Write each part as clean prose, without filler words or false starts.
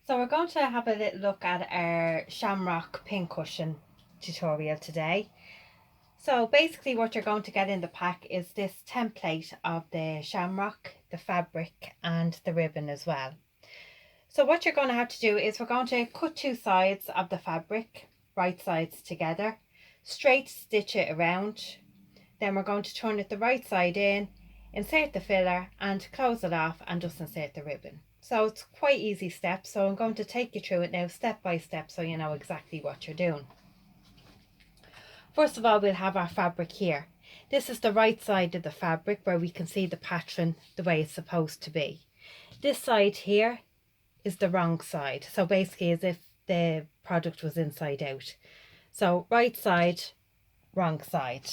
So we're going to have a little look at our Shamrock Pin Cushion tutorial today. So basically what you're going to get in the pack is this template of the shamrock, the fabric and the ribbon as well. So what you're going to have to do is we're going to cut two sides of the fabric, right sides together, straight stitch it around. Then we're going to turn it the right side in, insert the filler and close it off and just insert the ribbon. So it's quite easy steps, so I'm going to take you through it now step by step so you know exactly what you're doing. First of all, we'll have our fabric here. This is the right side of the fabric where we can see the pattern the way it's supposed to be. This side here is the wrong side, so basically as if the product was inside out. So right side, wrong side.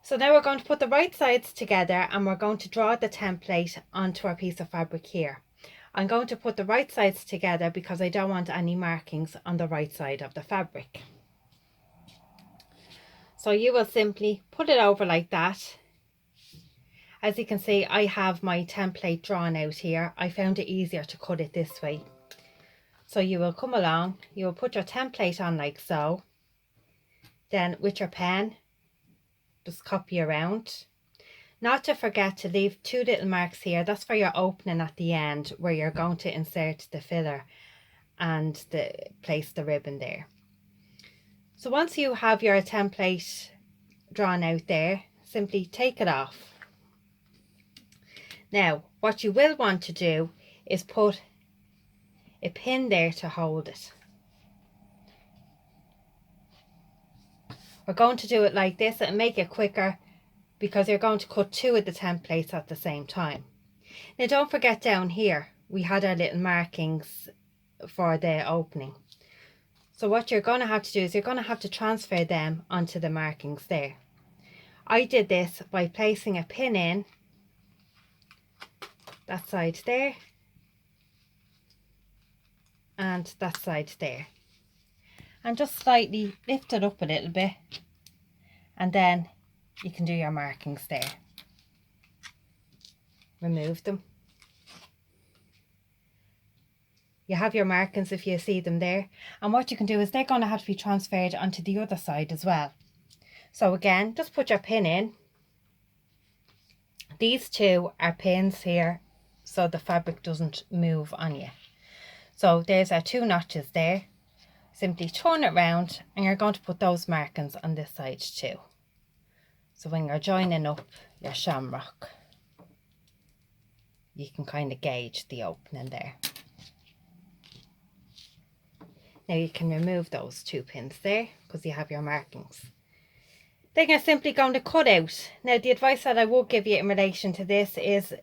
So now we're going to put the right sides together and we're going to draw the template onto our piece of fabric here. I'm going to put the right sides together because I don't want any markings on the right side of the fabric. So you will simply put it over like that. As you can see, I have my template drawn out here. I found it easier to cut it this way. So you will come along, you will put your template on like so. Then with your pen, just copy around. Not to forget to leave two little marks here. That's for your opening at the end where you're going to insert the filler and place the ribbon there. So once you have your template drawn out there, simply take it off. Now what you will want to do is put a pin there to hold it. We're going to do it like this and make it quicker because you're going to cut two of the templates at the same time. Now don't forget down here we had our little markings for the opening. So what you're going to have to do is you're going to have to transfer them onto the markings there. I did this by placing a pin in that side there and that side there, and just slightly lift it up a little bit and then you can do your markings there. Remove them. You have your markings if you see them there, and what you can do is they're going to have to be transferred onto the other side as well. So again, just put your pin in. These two are pins here so the fabric doesn't move on you. So there's our two notches there. Simply turn it round and you're going to put those markings on this side too. So when you're joining up your shamrock, you can kind of gauge the opening there. Now you can remove those two pins there because you have your markings. Then you're simply going to cut out. Now the advice that I would give you in relation to this is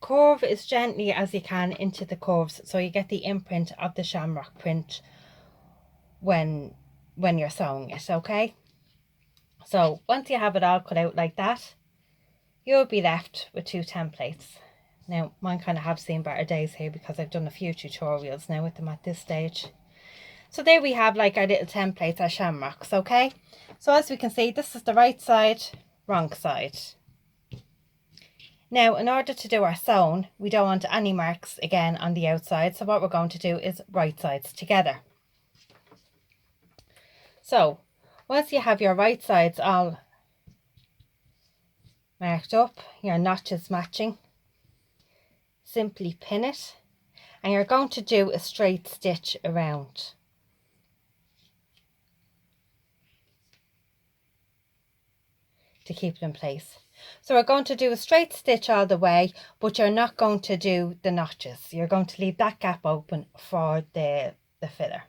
curve as gently as you can into the curves so you get the imprint of the shamrock print when you're sewing it, okay? So once you have it all cut out like that, you'll be left with two templates. Now mine kind of have seen better days here because I've done a few tutorials now with them at this stage. So there we have like our little templates, our shamrocks, okay? So as we can see, this is the right side, wrong side. Now in order to do our sewing, we don't want any marks again on the outside, so what we're going to do is right sides together. So once you have your right sides all marked up, your notches matching, simply pin it and you're going to do a straight stitch around. To keep it in place. So we're going to do a straight stitch all the way, but you're not going to do the notches. You're going to leave that gap open for the filler.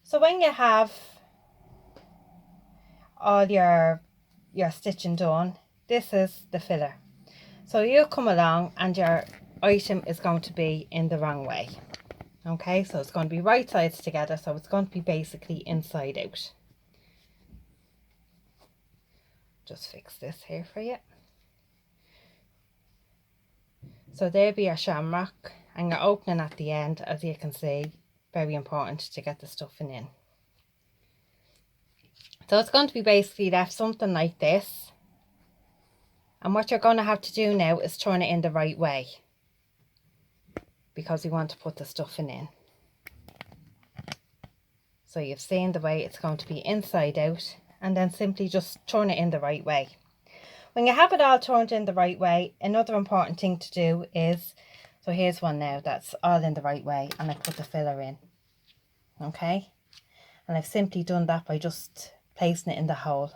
So when you have all your stitching done, this is the filler. So you come along and your item is going to be in the wrong way. Okay, so it's going to be right sides together, so it's going to be basically inside out. Just fix this here for you. So there be your shamrock and your opening at the end, as you can see, very important to get the stuffing in. So it's going to be basically left something like this. And what you're going to have to do now is turn it in the right way. because we want to put the stuffing in. So you've seen the way it's going to be inside out, and then simply just turn it in the right way. When you have it all turned in the right way, another important thing to do is, so here's one now that's all in the right way, and I put the filler in. Okay, and I've simply done that by just placing it in the hole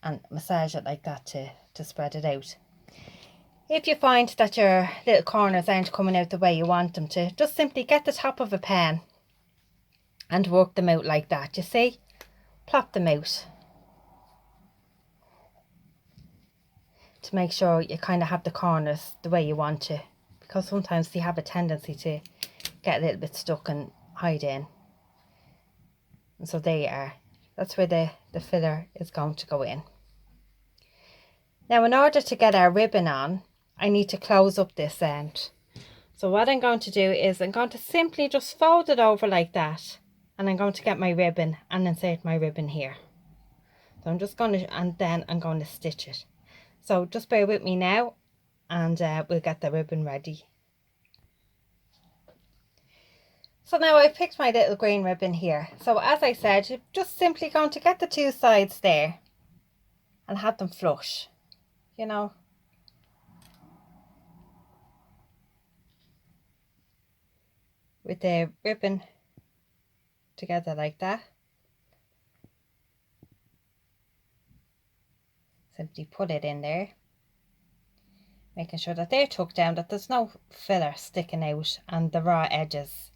and massage it like that to spread it out. If you find that your little corners aren't coming out the way you want them to, just simply get the top of a pen and work them out like that. You see, plop them out to make sure you kind of have the corners the way you want to, because sometimes they have a tendency to get a little bit stuck and hide in. And so there you are. That's where the filler is going to go in. Now, in order to get our ribbon on, I need to close up this end. So what I'm going to do is I'm going to simply just fold it over like that, and I'm going to get my ribbon and insert my ribbon here. So I'm just going to, and then I'm going to stitch it. So just bear with me now, and we'll get the ribbon ready. So now I've picked my little green ribbon here. So as I said, you're just simply going to get the two sides there and have them flush, you know. With the ribbon together like that. Simply put it in there, making sure that they're tucked down, that there's no filler sticking out and the raw edges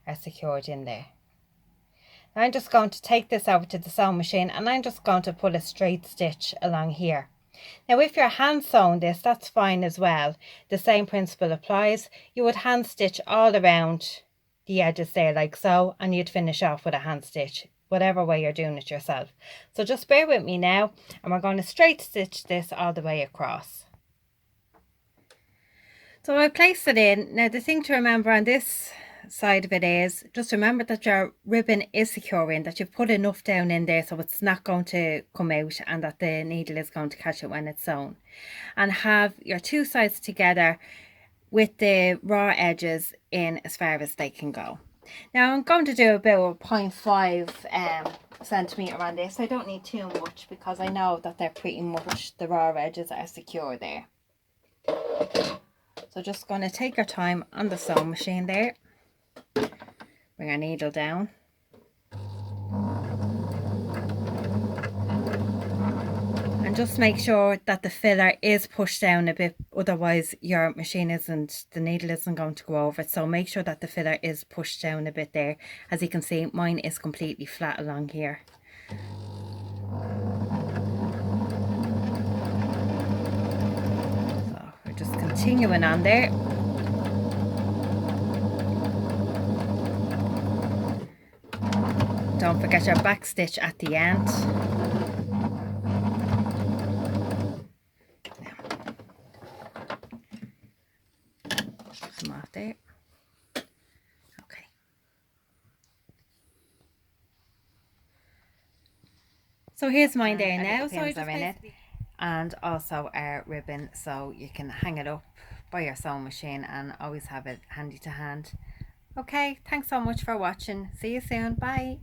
are secured in there. Now I'm just going to take this over to the sewing machine, and I'm just going to put a straight stitch along here. Now if you're hand sewing this, that's fine as well. The same principle applies. You would hand stitch all around the edges there like so, and you'd finish off with a hand stitch, whatever way you're doing it yourself. So just bear with me now, and we're going to straight stitch this all the way across. So I placed it in. Now the thing to remember on this side of it is, just remember that your ribbon is secure in, that you've put enough down in there so it's not going to come out, and that the needle is going to catch it when it's sewn. And have your two sides together with the raw edges in as far as they can go. Now I'm going to do about 0.5 centimetre on this. I don't need too much because I know that they're pretty much, the raw edges are secure there. So just going to take your time on the sewing machine there. Bring our needle down. And just make sure that the filler is pushed down a bit, otherwise your machine isn't, the needle isn't going to go over it. So make sure that the filler is pushed down a bit there. As you can see, mine is completely flat along here. So we're just continuing on there. Don't forget your back stitch at the end. Some off there. Okay. So here's mine there now. So I just in it, and also our ribbon, so you can hang it up by your sewing machine and always have it handy to hand. Okay, thanks so much for watching. See you soon. Bye.